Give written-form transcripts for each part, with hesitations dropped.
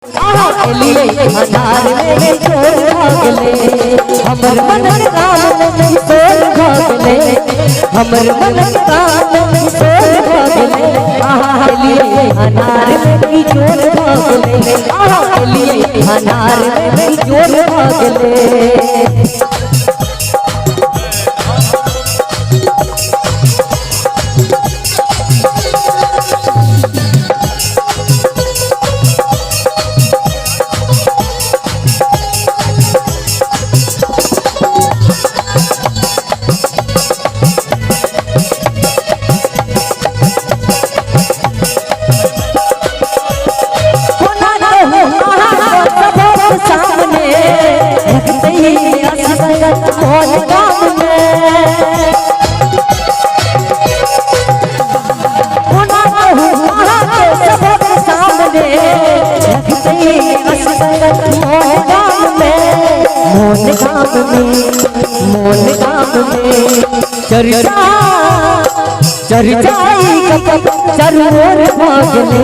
लिए अनार में चोर भागले हमर मन काम में चोर भागले हमर मन काम में चोर भागले लिए अनार में चोर भागले लिए अनार में चोर भागले चरचाई कपट चरोर भागले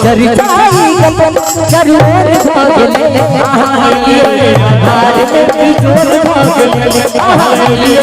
चरचाई कपट चरोर भागले अनार में चोर भागले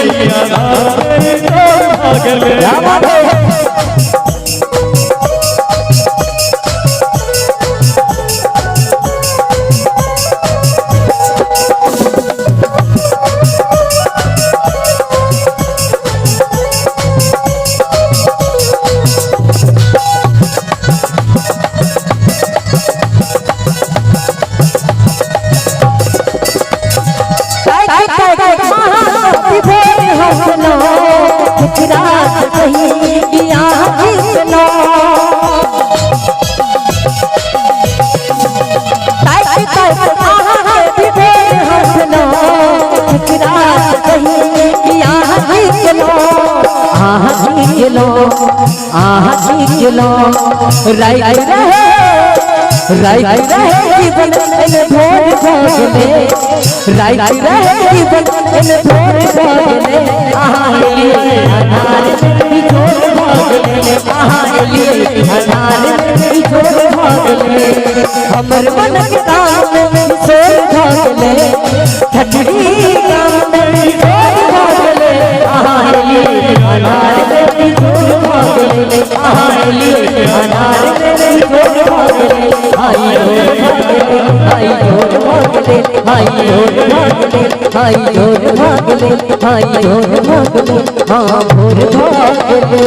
राई रहे जीवन इन भोर भागले राई रहे जीवन इन भोर भागले लिए अनार में चोर भागले अनार में चोर भागले हमर मन काम में चोर भागले ठठड़ी काम में चोर भागले अनार में चोर भागले अनार में चोर भागले हाय चोर भागले हाँ भोर भागले।